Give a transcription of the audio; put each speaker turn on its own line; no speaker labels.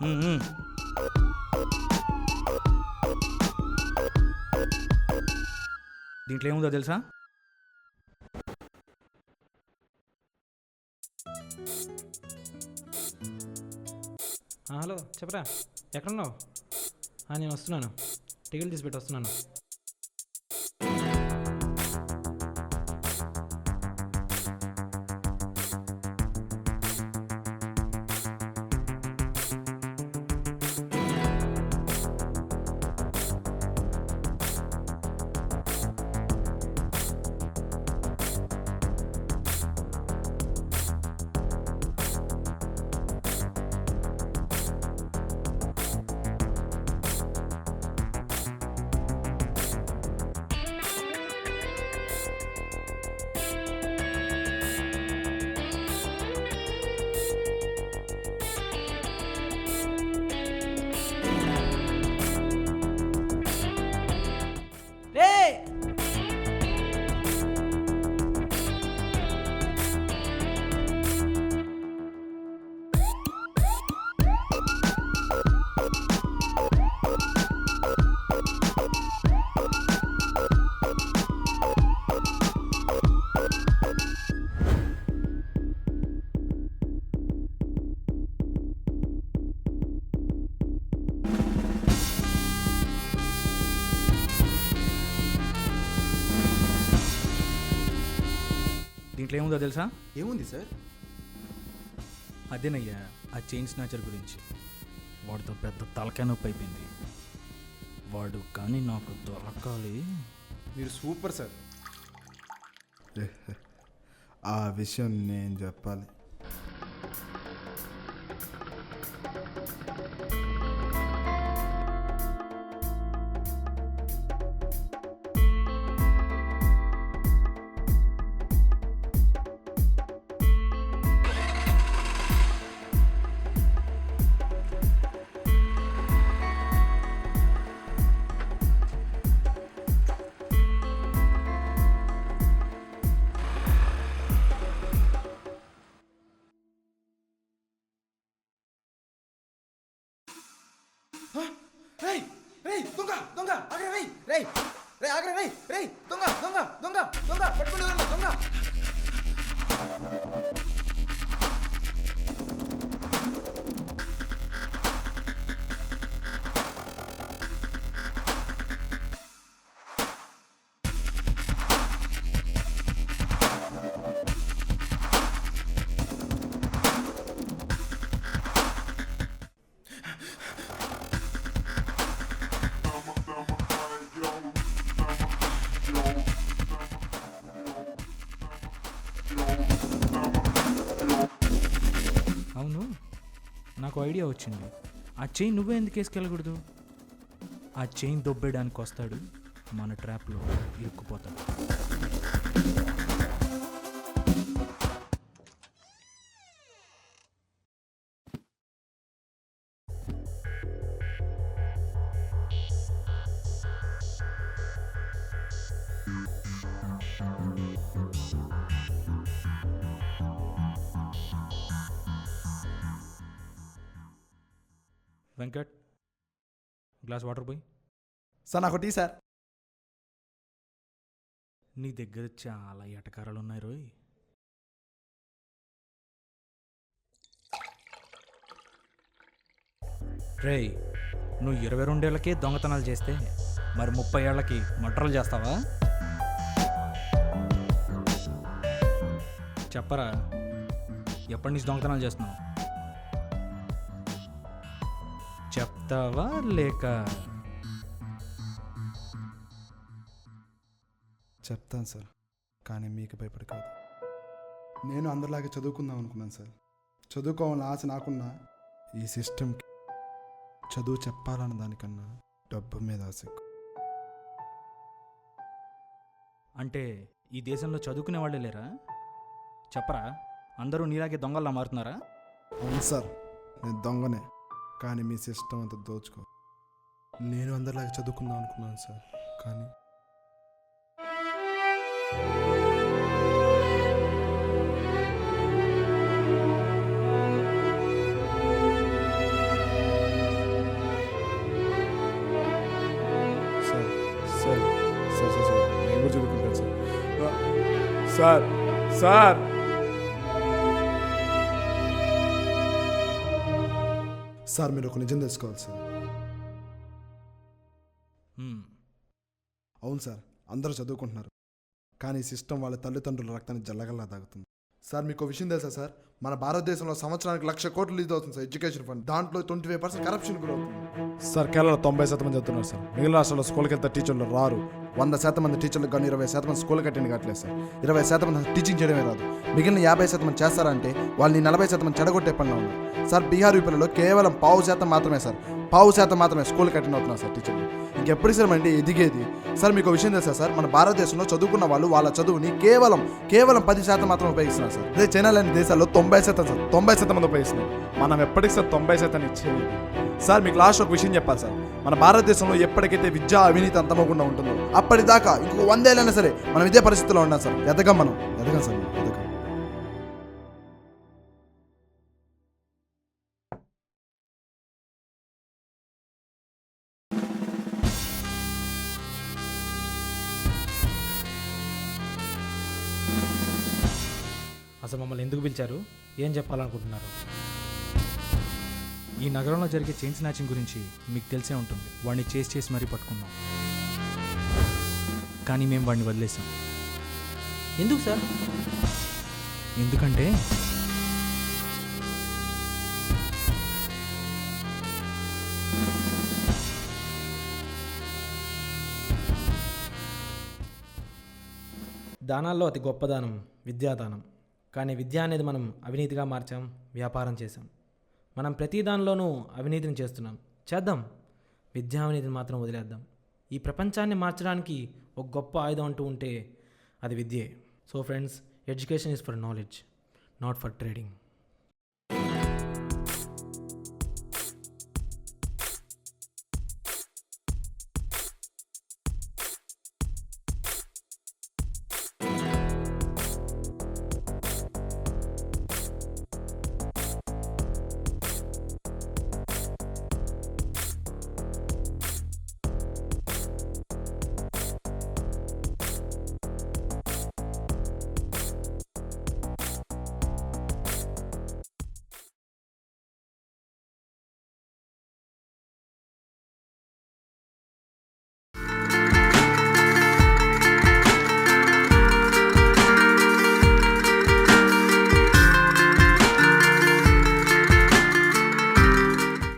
మ్మ్. దీంట్లో ఏముందో తెలుసా?
హలో చెప్పరా, ఎక్కడున్నావు? నేను వస్తున్నాను, టికెట్ తీసి పెట్టి వస్తున్నాను.
దీంట్లో ఏముందో తెలుసా?
ఏముంది సార్?
అదేనయ్యా ఆ చైన్ స్నాచర్ గురించి. వాడితో పెద్ద తలకాయ నొప్పి అయిపోయింది. వాడు కానీ నాకు దొరకాలి.
మీరు సూపర్ సార్. ఆ విషయం నేను చెప్పాలి. రేయ్ రేయ్ దొంగ దొంగ ఆగరే రేయ్ రేయ్ రేయ్ ఆగరే రేయ్ రేయ్ దొంగ దొంగ దొంగ దొంగ పట్టుకొని వెళ్ళండి దొంగ.
అవును, నాకు ఐడియా వచ్చింది. ఆ చైన్ నువ్వే ఎందుకు వేసుకెళ్ళకూడదు? ఆ చైన్ దొబ్బేయడానికి వస్తాడు, మన ట్రాప్లో ఇరుక్కుపోతాడు. వెంకట్, గ్లాస్ వాటర్ పోయి.
సార్ నాకు టీ సార్.
నీ దగ్గర చాలా ఎటకారాలు ఉన్నాయి రోయ్. రేయ్, నువ్వు 22 ఏళ్ళకే దొంగతనాలు చేస్తే మరి 30 ఏళ్ళకి మర్డర్లు చేస్తావా? చెప్పరా, ఎప్పటి నుంచి దొంగతనాలు చేస్తున్నావు? చెప్తావా లేక?
చెప్తాను సార్, కానీ మీకు భయపడి కాదు. నేను అందరిలాగే చదువుకుందాం అనుకున్నాను సార్. చదువుకోవాలని ఆశ నాకున్నా ఈ సిస్టమ్కి చదువు చెప్పాలన్న దానికన్నా డబ్బు మీద ఆశ ఎక్కువ.
అంటే ఈ దేశంలో చదువుకునే వాళ్ళే లేరా? చెప్పరా, అందరూ నీలాగే దొంగల్లా మారుతున్నారా?
అవును సార్, నేను దొంగనే, కానీ మీ సిస్టమ్ అంతా దోచుకో. నేను అందరిలాగా చదువుకుందాం అనుకున్నాను సార్, కానీ నేను కూడా చదువుకుంటాను సార్. సార్ సార్ మీరు ఒక నిజం తెలుసుకోవాలి సార్.
హ్మ్.
అవును సార్, అందరూ చదువుకుంటున్నారు, కానీ ఈ సిస్టమ్ వాళ్ళ తల్లిదండ్రుల రక్తాన్ని జల్లగల్లా తాగుతుంది. సార్ మీకు విషయం తెలుసా సార్, మన భారతదేశంలో సంవత్సరానికి 1,00,000 కోట్లు లీజ్ అవుతుంది సార్ ఎడ్యుకేషన్ ఫండ్. దాంట్లో 25% కరప్షన్ గురవుతుంది సార్. కేరళలో 90% మంది చదువుతున్నారు సార్. మిగిలిన రాష్ట్రాల్లో స్కూల్కి వెళ్తే టీచర్లు రారు. 100% మంది టీచర్లకు కానీ 20% మంది స్కూల్కి అటెండ్ కావట్లేదు సార్. 20% మంది టీచింగ్ చేయడమే రాదు. మిగిలిన 50% మంది చేస్తారంటే వాళ్ళని 40% మంది చెడగొట్టే పనిలో ఉన్నారు సార్. బీహార్ యూపీలలో కేవలం 0.5% మాత్రమే సార్, 0.5% మాత్రమే స్కూల్కి అటెండ్ అవుతున్నారు సార్ టీచర్లు. ఇంకెప్పుడు సార్ అంటే ఎదిగేది సార్. మీకు విషయం తెలుసా సార్, మన భారతదేశంలో చదువుకున్న వాళ్ళు వాళ్ళ చదువుని కేవలం 10% మాత్రం ఉపయోగిస్తున్నారు సార్. అదే చైనా లాంటి దేశాల్లో 90% సార్, 90% మంది ఉపయోగిస్తున్నారు. మనం ఎప్పటికి సార్ 90% ఇచ్చేది సార్. మీకు లాస్ట్ ఒక విషయం చెప్పాలి సార్, మన భారతదేశంలో ఎప్పటికైతే విద్యా అవినీతి అంతమకుండా ఉంటుందో అప్పటిదాకా ఇంకో 100 ఏళ్ళైనా సరే మనం ఇదే పరిస్థితిలో ఉన్నాం సార్. ఎదగం సార్, ఎదగం.
అసలు మమ్మల్ని ఎందుకు పిలిచారు? ఏం చెప్పాలనుకుంటున్నారు?
ఈ నగరంలో జరిగే చైన్ స్నాచింగ్ గురించి మీకు తెలిసే ఉంటుంది. వాడిని చేసి మరీ పట్టుకున్నాం, కానీ మేము వాడిని వదిలేసాం.
ఎందుకు సార్?
ఎందుకంటే
దానాల్లో అతి గొప్ప దానం విద్యాదానం. కానీ విద్య అనేది మనం అవినీతిగా మార్చాం, వ్యాపారం చేశాం. మనం ప్రతి దానిలోనూ అవినీతిని చేద్దాం. విద్యా అవినీతిని మాత్రం వదిలేద్దాం. ఈ ప్రపంచాన్ని మార్చడానికి ఒక గొప్ప ఆయుధం అంటూ ఉంటే అది విద్యే. So friends, education is for knowledge, not for trading.